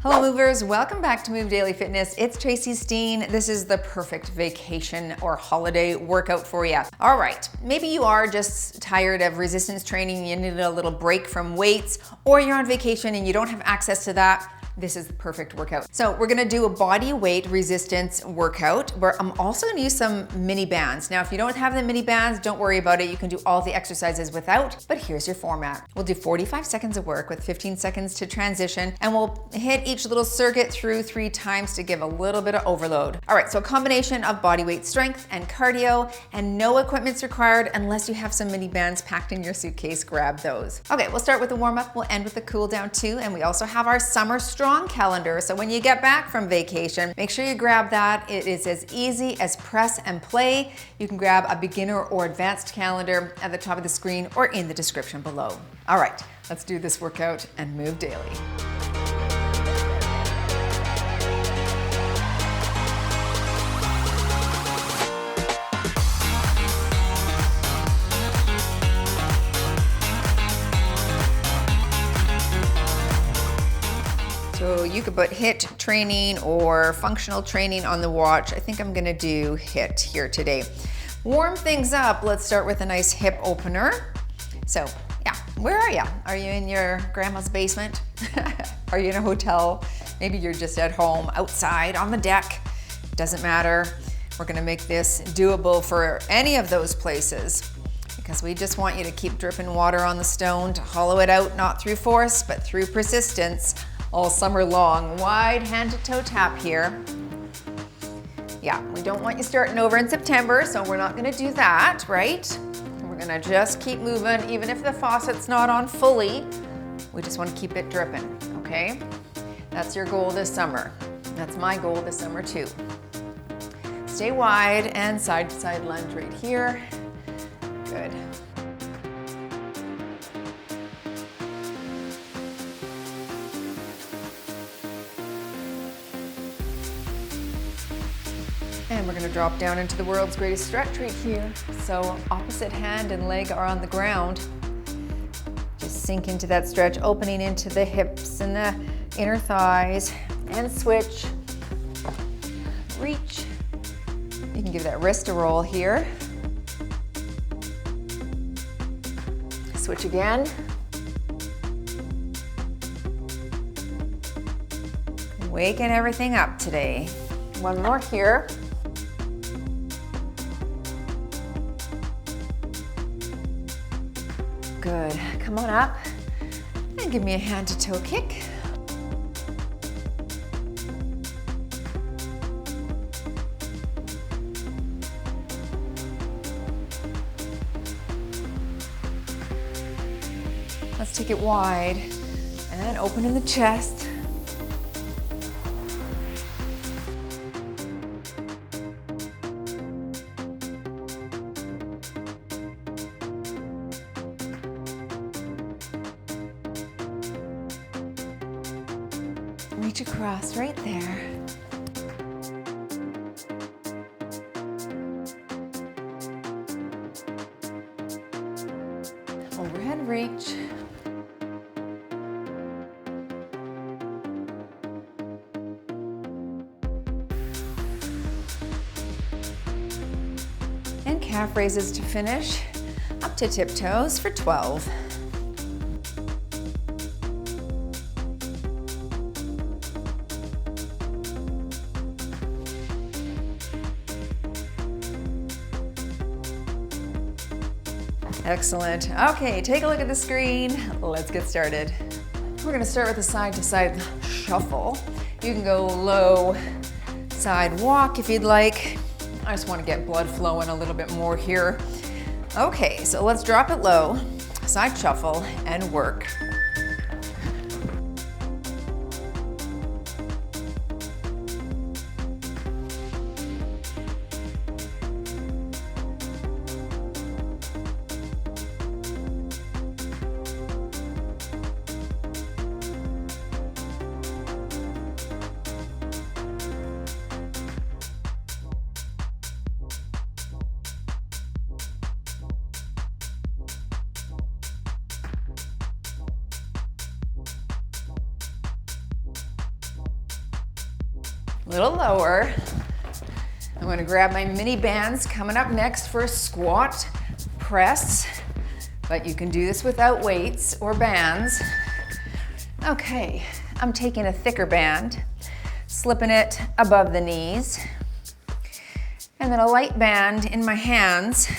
Hello movers, welcome back to Move Daily Fitness. It's Tracy Steen. This is the perfect vacation or holiday workout for you. All right, maybe you are just tired of resistance training, you need a little break from weights, or you're on vacation and you don't have access to that. This is the perfect workout. So we're gonna do a body weight resistance workout where I'm also gonna use some mini bands. Now, if you don't have the mini bands, don't worry about it. You can do all the exercises without, but here's your format. We'll do 45 seconds of work with 15 seconds to transition, and we'll hit each little circuit through 3 times to give a little bit of overload. All right, so a combination of body weight strength and cardio, and no equipment's required unless you have some mini bands packed in your suitcase. Grab those. Okay, we'll start with the warm up. We'll end with the cool down too, and we also have our summer strong calendar. So when you get back from vacation, make sure you grab that. It is as easy as press and play. You can grab a beginner or advanced calendar at the top of the screen or in the description below. All right, let's do this workout and move daily. So you could put HIIT training or functional training on the watch. I think I'm gonna do HIIT here today. Warm things up, let's start with a nice hip opener. So yeah, where are you? Are you in your grandma's basement? Are you in a hotel? Maybe you're just at home, outside, on the deck. Doesn't matter. We're gonna make this doable for any of those places, because we just want you to keep dripping water on the stone to hollow it out, not through force, but through persistence. All summer long. Wide hand to toe tap here. Yeah, we don't want you starting over in September, so we're not gonna do that, right? We're gonna just keep moving, even if the faucet's not on fully. We just wanna keep it dripping, okay? That's your goal this summer. That's my goal this summer too. Stay wide and side to side lunge right here. Good. And we're gonna drop down into the world's greatest stretch right here. So opposite hand and leg are on the ground. Just sink into that stretch, opening into the hips and the inner thighs, and switch. Reach. You can give that wrist a roll here. Switch again. Waking everything up today. One more here. Good. Come on up and give me a hand to toe kick. Let's take it wide and open in the chest. Reach across right there. Overhead reach. And calf raises to finish, up to tiptoes for 12. Excellent. Okay, take a look at the screen. Let's get started. We're gonna start with a side-to-side shuffle. You can go low side walk if you'd like. I just wanna get blood flowing a little bit more here. Okay, so let's drop it low, side shuffle, and work. A little lower. I'm going to grab my mini bands coming up next for a squat press, but you can do this without weights or bands. Okay, I'm taking a thicker band, slipping it above the knees, and then a light band in my hands.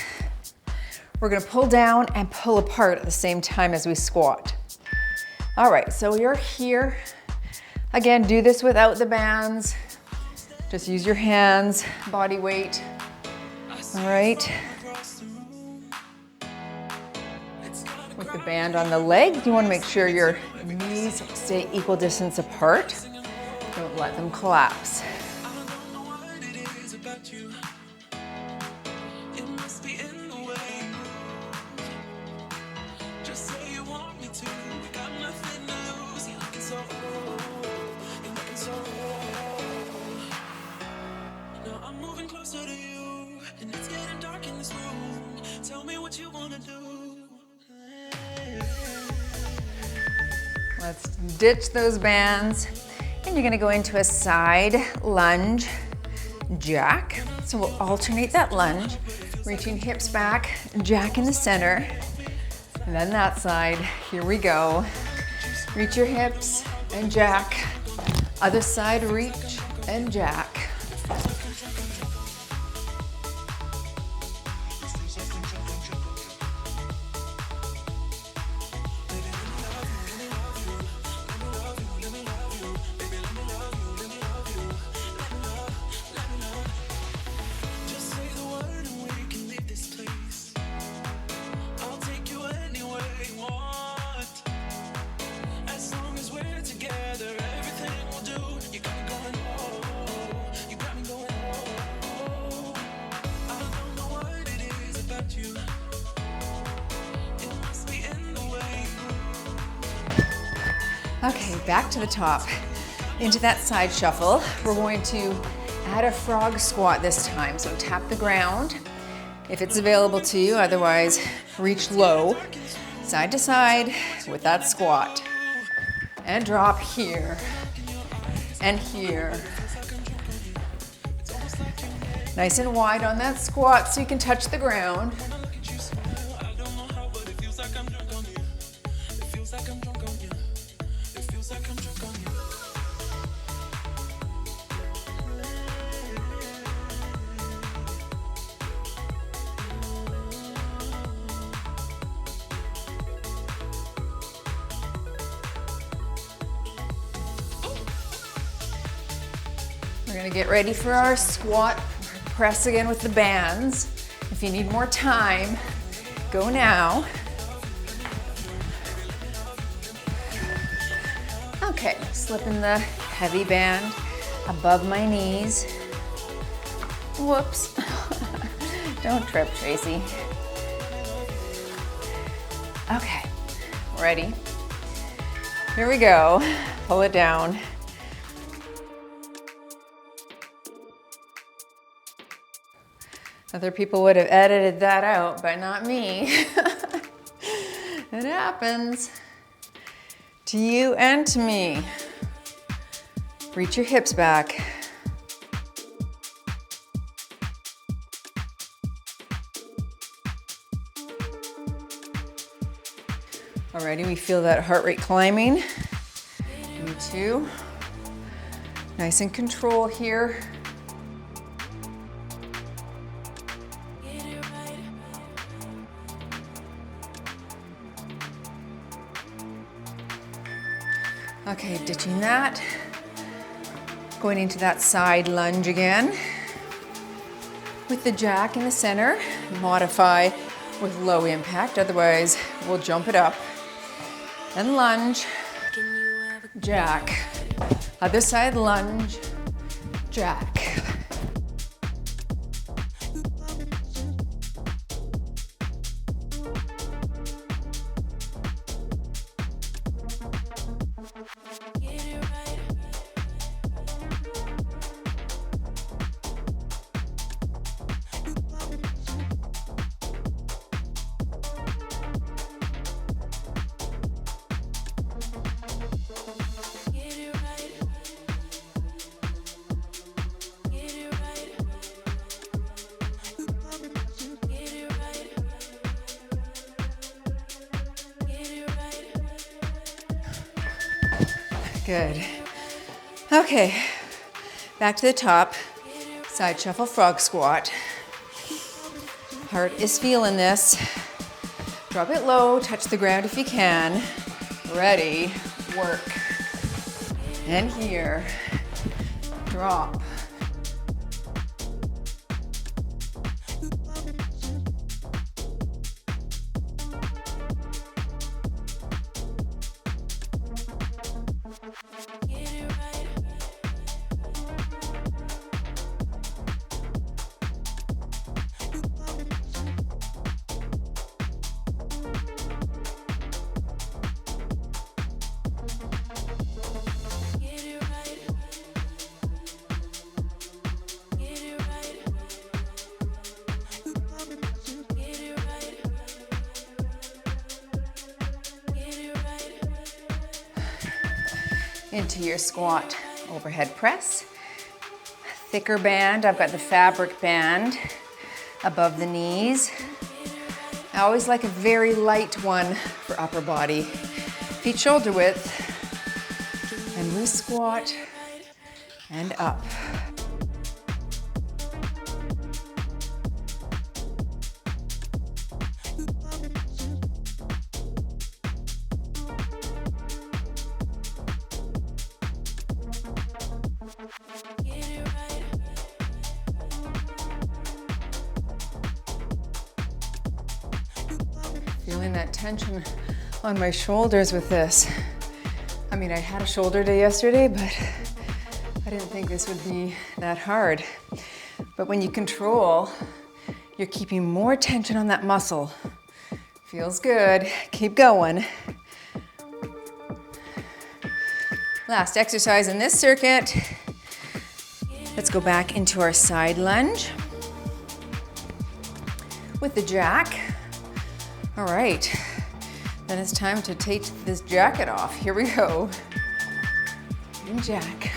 We're gonna pull down and pull apart at the same time as we squat. All right, so you're here. Again, do this without the bands. Just use your hands, body weight. All right. With the band on the leg, you wanna make sure your knees stay equal distance apart. Don't let them collapse. Let's ditch those bands. And you're gonna go into a side lunge jack. So we'll alternate that lunge, reaching hips back, jack in the center. And then that side, here we go. Reach your hips and jack. Other side, reach and jack. Okay, back to the top. Into that side shuffle. We're going to add a frog squat this time. So tap the ground if it's available to you. Otherwise, reach low, side to side with that squat. And drop here and here. Nice and wide on that squat so you can touch the ground. We're gonna get ready for our squat press again with the bands. If you need more time, go now. Okay, slipping the heavy band above my knees. Whoops. Don't trip, Tracy. Okay, ready? Here we go. Pull it down. Other people would have edited that out, but not me. It happens to you and to me. Reach your hips back. Alrighty, we feel that heart rate climbing. Me too. Nice and control here. Okay, ditching that. Going into that side lunge again. With the jack in the center, modify with low impact, otherwise we'll jump it up. And lunge, jack. Other side lunge, jack. Good. Okay, back to the top. Side shuffle frog squat. Heart is feeling this. Drop it low, touch the ground if you can. Ready, work. And here, drop. Into your squat overhead press. Thicker band, I've got the fabric band above the knees. I always like a very light one for upper body. Feet shoulder width, and we squat and up. Feeling that tension on my shoulders with this. I mean, I had a shoulder day yesterday, but I didn't think this would be that hard. But when you control, you're keeping more tension on that muscle. Feels good. Keep going. Last exercise in this circuit. Let's go back into our side lunge with the jack. All right, then it's time to take this jacket off. Here we go. And jack.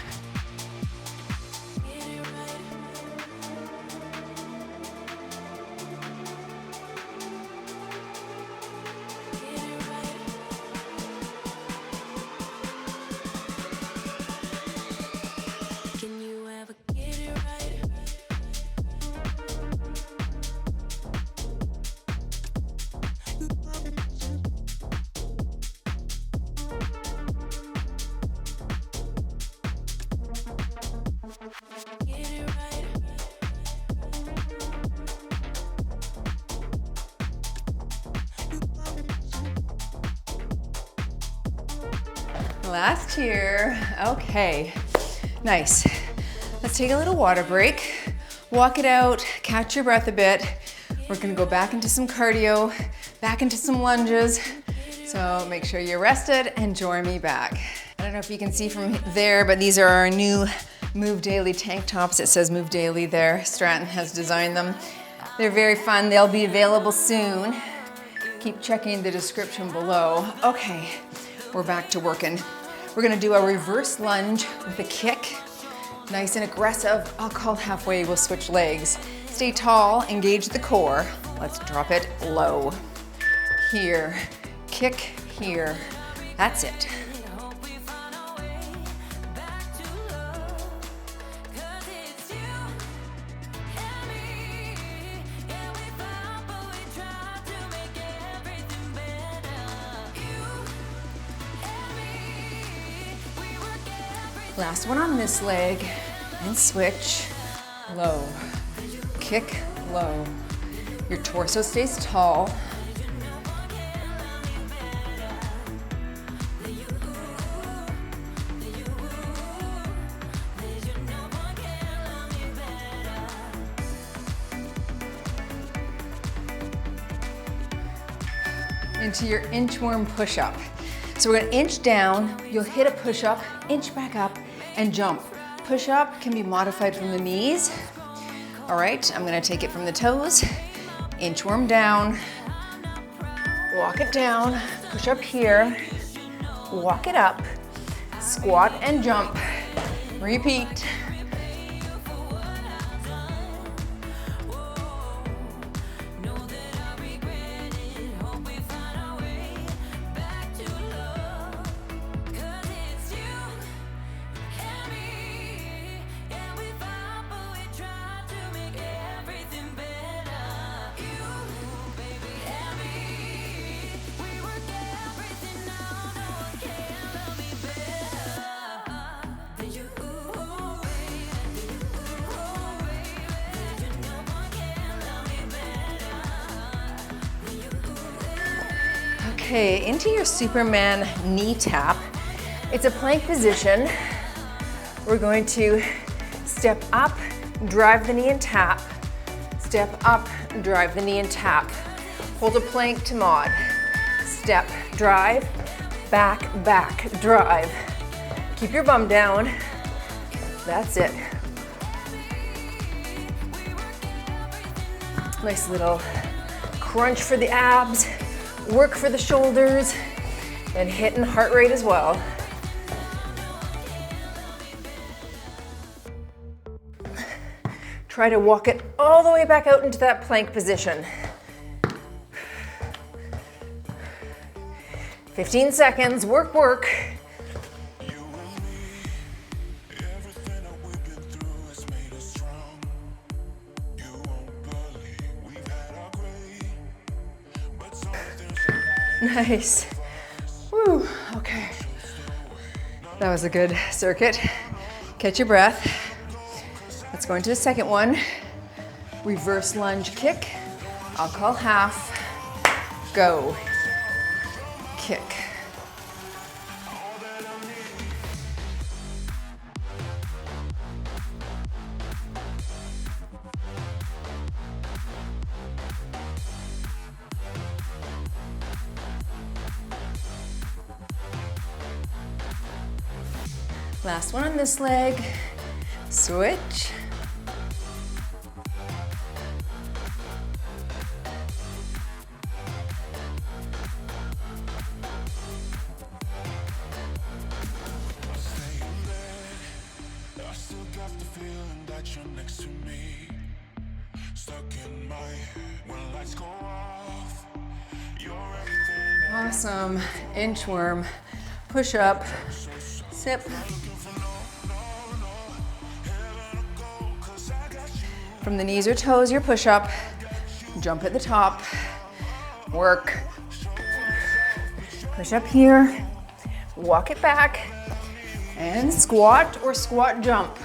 Last here. Okay, nice. Let's take a little water break. Walk it out, catch your breath a bit. We're gonna go back into some cardio, back into some lunges. So make sure you're rested and join me back. I don't know if you can see from there, but these are our new Move Daily tank tops. It says Move Daily there. Stratton has designed them. They're very fun. They'll be available soon. Keep checking the description below. Okay, we're back to working. We're gonna do a reverse lunge with a kick. Nice and aggressive. I'll call halfway, we'll switch legs. Stay tall, engage the core. Let's drop it low. Here, kick here. That's it. Last one on this leg, and switch, low, kick, low. Your torso stays tall. Into your inchworm push-up. So we're gonna inch down, you'll hit a push-up, inch back up, and jump. Push-up can be modified from the knees. All right, I'm gonna take it from the toes, inchworm down, walk it down, push up here, walk it up, squat and jump. Repeat. Okay, into your Superman knee tap. It's a plank position. We're going to step up, drive the knee and tap. Step up, drive the knee and tap. Hold a plank to mod. Step, drive, back, back, drive. Keep your bum down. That's it. Nice little crunch for the abs, work for the shoulders, and hitting heart rate as well. Try to walk it all the way back out into that plank position. 15 seconds, work, work. Nice. Woo, okay. That was a good circuit. Catch your breath. Let's go into the second one. Reverse lunge kick. I'll call half. Go. Kick. Last one on this leg. Switch. Awesome. Inchworm. Push up. Sip. From the knees or toes, your push up. Jump at the top. Work. Push up here. Walk it back. And squat or squat jump.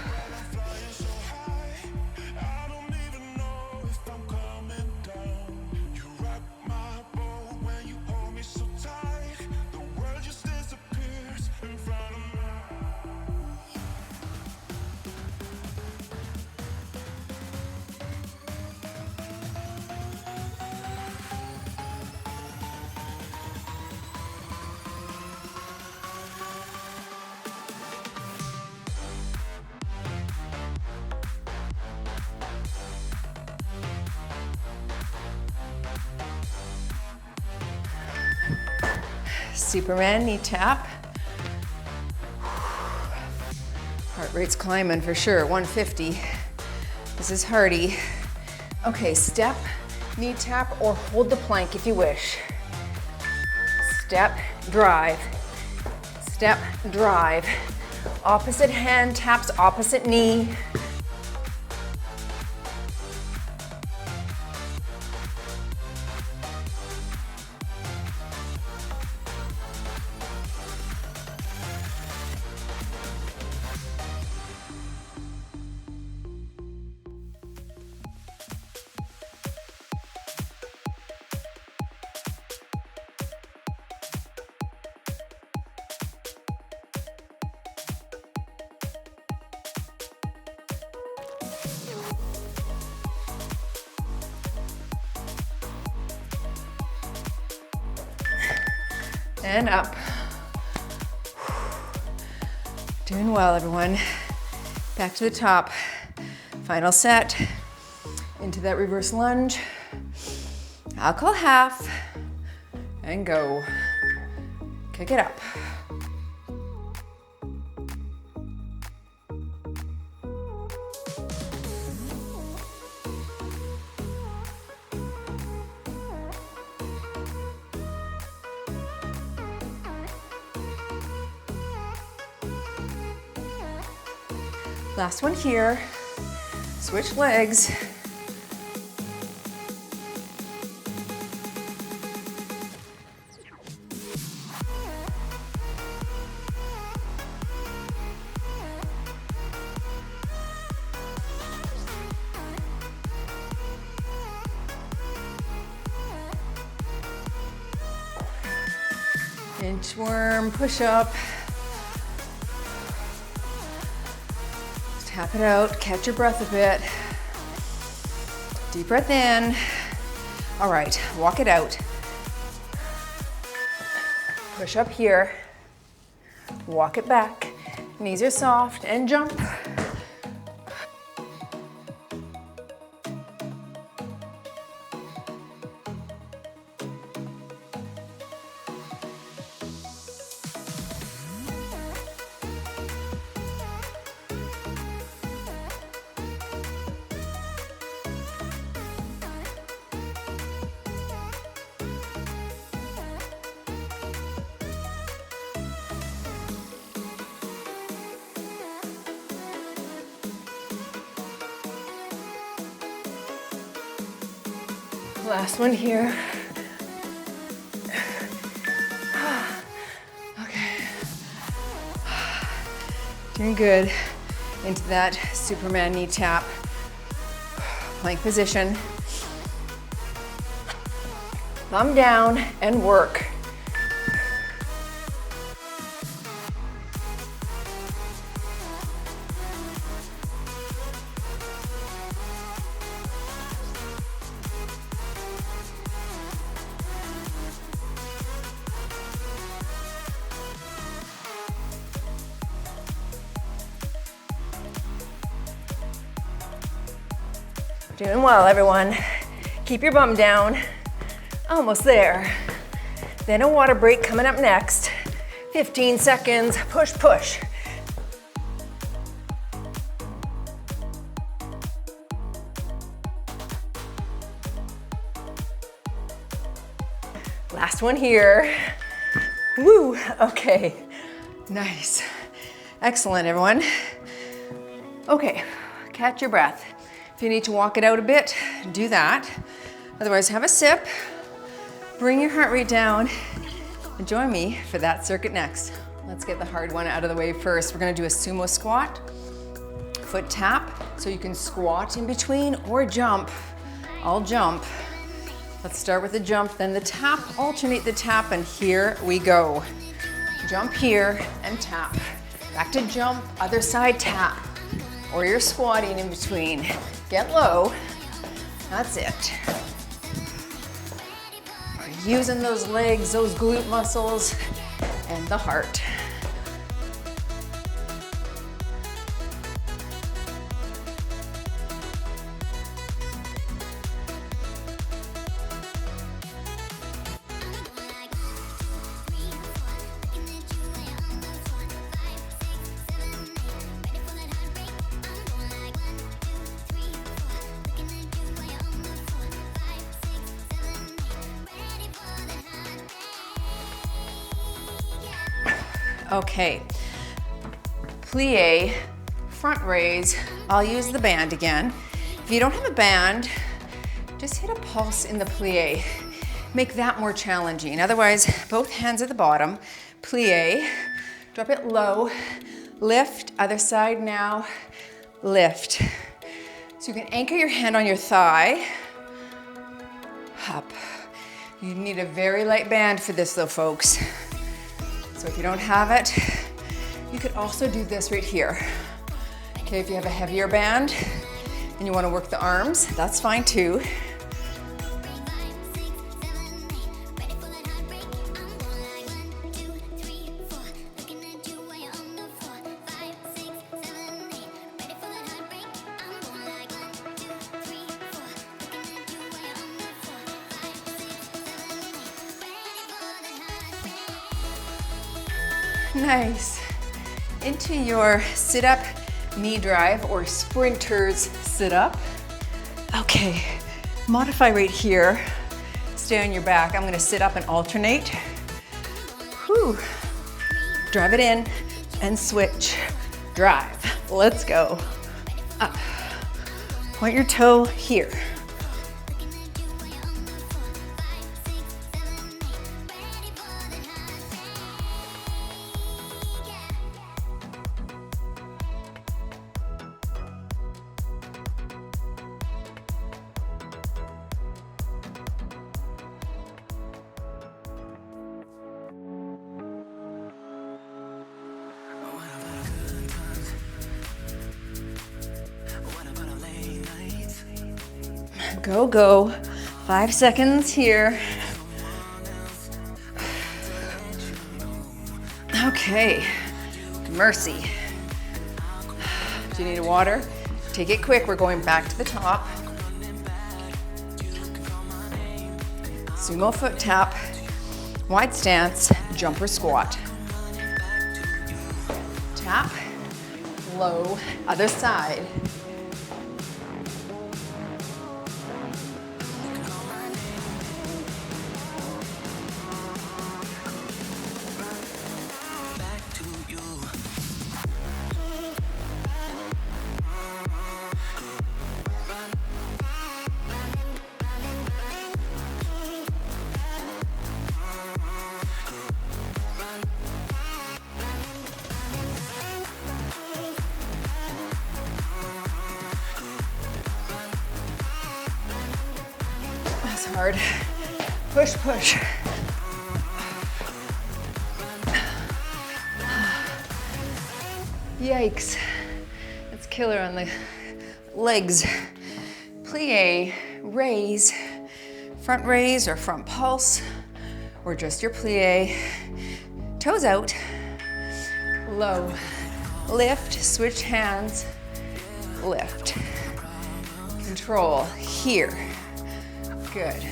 Superman knee tap. Heart rate's climbing for sure, 150. This is hardy. Okay, step, knee tap, or hold the plank if you wish. Step, drive. Step, drive. Opposite hand taps opposite knee. And up. Doing well, everyone. Back to the top. Final set. Into that reverse lunge. I'll call half. And go. Kick it up. Last one here. Switch legs. Inchworm, push up. Tap it out, catch your breath a bit. Deep breath in. All right, walk it out. Push up here. Walk it back. Knees are soft and jump. Last one here. Okay. Doing good. Into that Superman knee tap. Plank position. Thumb down and work. Doing well, everyone. Keep your bum down. Almost there. Then a water break coming up next. 15 seconds, push, push. Last one here. Woo, okay, nice. Excellent, everyone. Okay, catch your breath. If you need to walk it out a bit, do that. Otherwise, have a sip, bring your heart rate down, and join me for that circuit next. Let's get the hard one out of the way first. We're gonna do a sumo squat, foot tap, so you can squat in between or jump. I'll jump. Let's start with the jump, then the tap, alternate the tap, and here we go. Jump here and tap. Back to jump, other side tap. Or you're squatting in between. Get low, that's it. We're using those legs, those glute muscles, and the heart. Okay, plie, front raise. I'll use the band again. If you don't have a band, just hit a pulse in the plie. Make that more challenging. Otherwise, both hands at the bottom. Plie, drop it low, lift, other side now, lift. So you can anchor your hand on your thigh, up. You need a very light band for this though, folks. So if you don't have it, you could also do this right here. Okay, if you have a heavier band and you want to work the arms, that's fine too. Nice. Into your sit-up knee drive or sprinter's sit-up. Okay, modify right here. Stay on your back. I'm gonna sit up and alternate. Whew. Drive it in and switch. Drive. Let's go. Up. Point your toe here. Go, go. 5 seconds here. Okay, mercy. Do you need water? Take it quick, we're going back to the top. Sumo foot tap, wide stance, jumper squat. Tap, low, other side. That's hard. Push, push. Yikes. That's killer on the legs. Plie, raise, front raise or front pulse, or just your plie. Toes out, low, lift, switch hands, lift. Control, here. Good.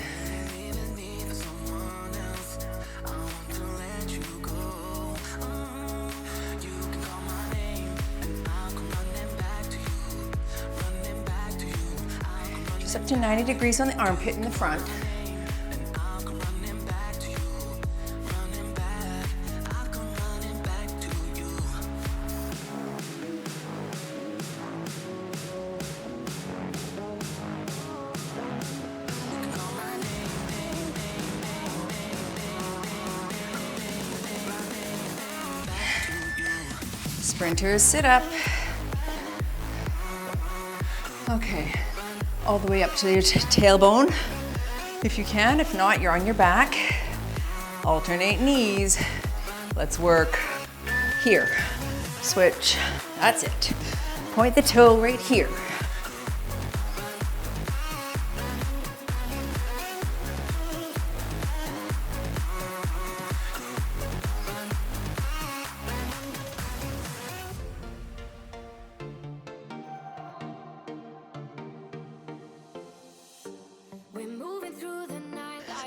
Just up to 90 degrees on the armpit in the front. Sprinters, sit up. Okay, all the way up to your tailbone, if you can. If not, you're on your back. Alternate knees. Let's work here. Switch, that's it. Point the toe right here.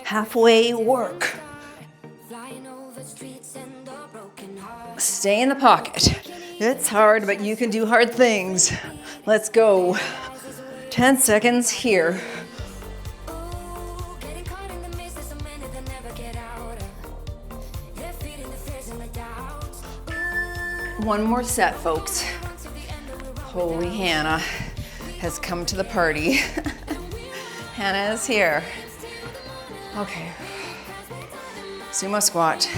Halfway work. Stay in the pocket. It's hard, but you can do hard things. Let's go. 10 seconds here. One more set, folks. Holy Hannah has come to the party. Hannah is here. Okay, sumo squat.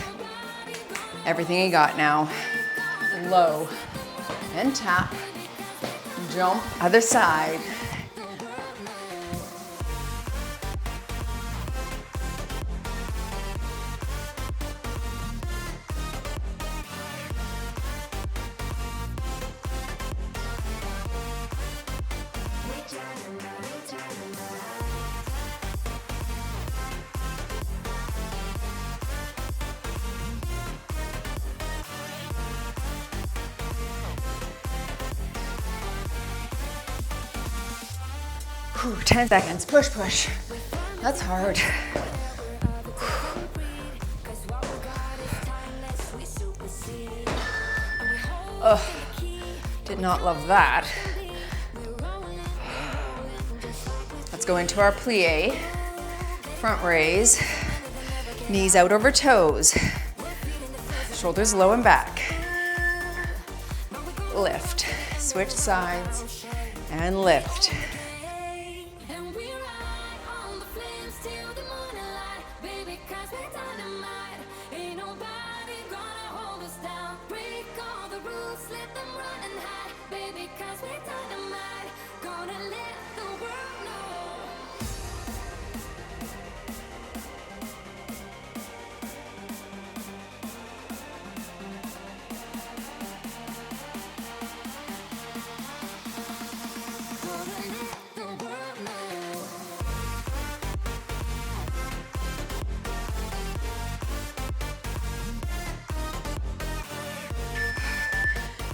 Everything you got now. Low, and tap, jump, other side. Whew, 10 seconds, push, push. That's hard. Ugh, did not love that. Let's go into our plie. Front raise, knees out over toes. Shoulders low and back. Lift, switch sides, and lift.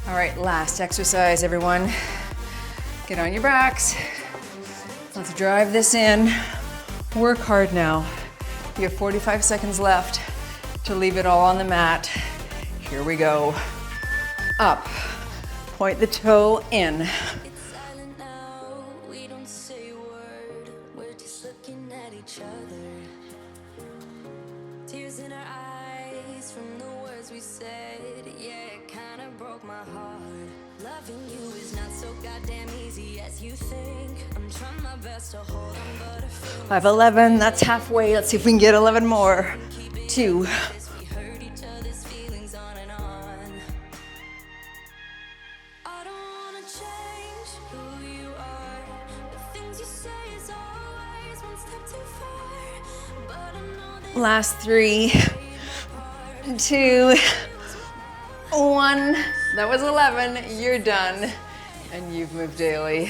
All right, last exercise, everyone. Get on your backs. Let's drive this in. Work hard now. You have 45 seconds left to leave it all on the mat. Here we go. Up. Point the toe in. It's silent now, we don't say a word. We're just looking at each other. Tears in our eyes from the words we said. Yeah, it kinda broke my heart. Loving you is not so goddamn easy as you think. I'm trying my best to hold on, but I feel I have 11, that's halfway. Let's see if we can get 11 more. 2. we hurt each other's feelings on and on. I don't wanna change who you are. The things you say is always one step too far. But I know that Last 3, 2, 1. That was 11. You're done. And you've moved daily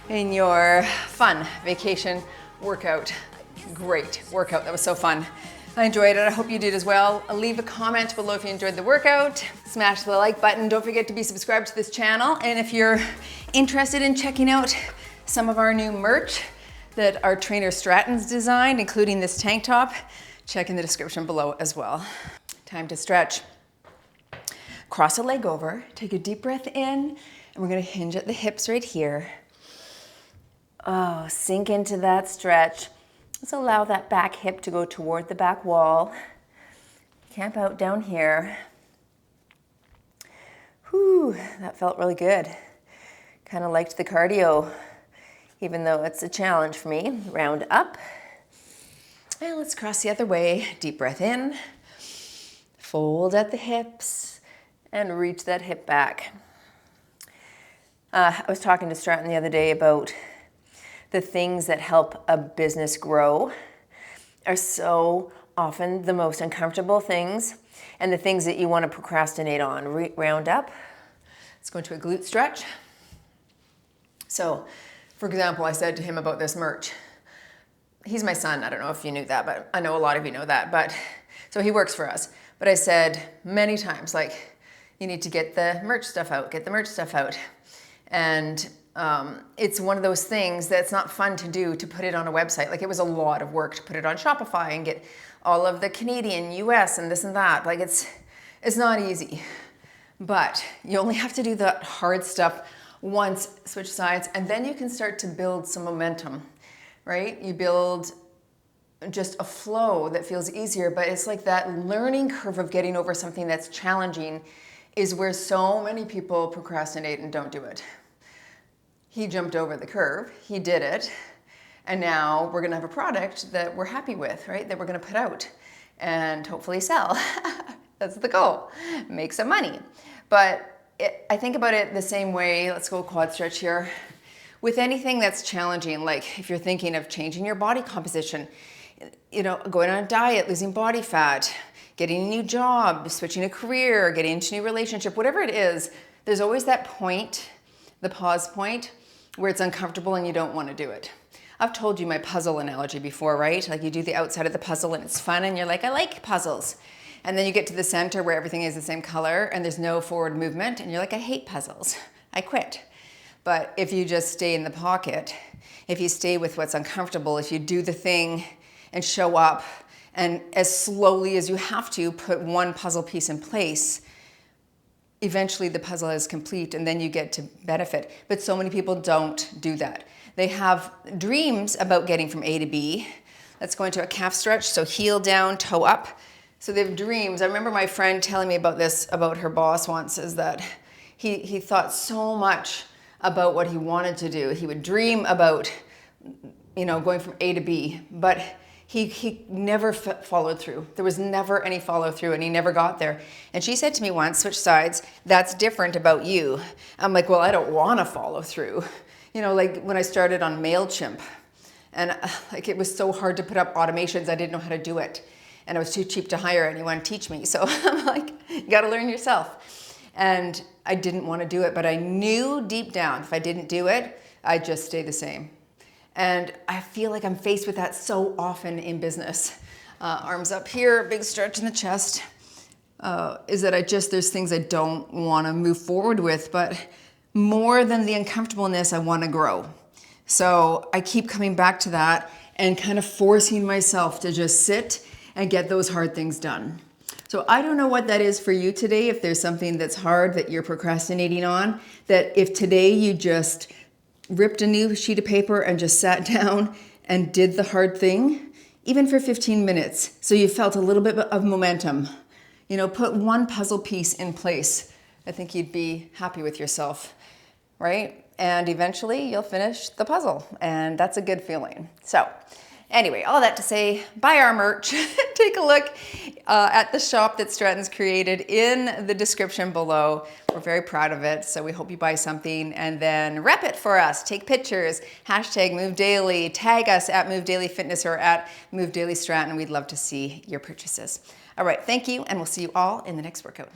in your fun vacation workout. Great workout. That was so fun. I enjoyed it. I hope you did as well. Leave a comment below if you enjoyed the workout. Smash the like button. Don't forget to be subscribed to this channel. And if you're interested in checking out some of our new merch that our trainer Stratton's designed, including this tank top, check in the description below as well. Time to stretch. Cross a leg over, take a deep breath in, and we're gonna hinge at the hips right here. Oh, sink into that stretch. Let's allow that back hip to go toward the back wall. Camp out down here. Whew, that felt really good. Kind of liked the cardio, even though it's a challenge for me. Round up. And let's cross the other way. Deep breath in. Fold at the hips. And reach that hip back. I was talking to Stratton the other day about the things that help a business grow are so often the most uncomfortable things and the things that you want to procrastinate on. Round up. Let's go into a glute stretch. So, for example, I said to him about this merch. He's my son. I don't know if you knew that, but I know a lot of you know that. But so he works for us. But I said many times, like, you need to get the merch stuff out, get the merch stuff out. And it's one of those things that's not fun to do, to put it on a website. Like, it was a lot of work to put it on Shopify and get all of the Canadian, US, and this and that. Like, it's not easy. But you only have to do the hard stuff once, switch sides, and then you can start to build some momentum, right? You build just a flow that feels easier, but it's like that learning curve of getting over something that's challenging is where so many people procrastinate and don't do it. He jumped over the curve, he did it, and now we're gonna have a product that we're happy with, right? That we're gonna put out and hopefully sell. That's the goal, make some money. But I think about it the same way, let's go quad stretch here. With anything that's challenging, like if you're thinking of changing your body composition, you know, going on a diet, losing body fat, getting a new job, switching a career, getting into a new relationship, whatever it is, there's always that point, the pause point, where it's uncomfortable and you don't want to do it. I've told you my puzzle analogy before, right? Like, you do the outside of the puzzle and it's fun and you're like, I like puzzles. And then you get to the center where everything is the same color and there's no forward movement and you're like, I hate puzzles, I quit. But if you just stay in the pocket, if you stay with what's uncomfortable, if you do the thing and show up, and as slowly as you have to put one puzzle piece in place, eventually the puzzle is complete and then you get to benefit. But so many people don't do that. They have dreams about getting from A to B. Let's go into a calf stretch. So heel down, toe up. So they have dreams. I remember my friend telling me about this, about her boss once, is that he thought so much about what he wanted to do. He would dream about, you know, going from A to B, but he never followed through. There was never any follow through and he never got there. And she said to me once, switch sides, that's different about you. I'm like, well, I don't want to follow through. You know, like when I started on MailChimp and like it was so hard to put up automations, I didn't know how to do it. And I was too cheap to hire anyone to teach me. So I'm like, you got to learn yourself. And I didn't want to do it, but I knew deep down if I didn't do it, I'd just stay the same. And I feel like I'm faced with that so often in business. Arms up here, big stretch in the chest. is that there's things I don't want to move forward with, but more than the uncomfortableness, I want to grow. So I keep coming back to that and kind of forcing myself to just sit and get those hard things done. So I don't know what that is for you today, if there's something that's hard that you're procrastinating on, that if today you just ripped a new sheet of paper and just sat down and did the hard thing, even for 15 minutes, so you felt a little bit of momentum. You know, put one puzzle piece in place. I think you'd be happy with yourself, right? And eventually you'll finish the puzzle, and that's a good feeling. So anyway, all that to say, buy our merch. Take a look at the shop that Stratton's created in the description below. We're very proud of it, so we hope you buy something and then rep it for us. Take pictures, hashtag MoveDaily, tag us at MoveDailyFitness or at MoveDailyStratton. We'd love to see your purchases. All right, thank you, and we'll see you all in the next workout.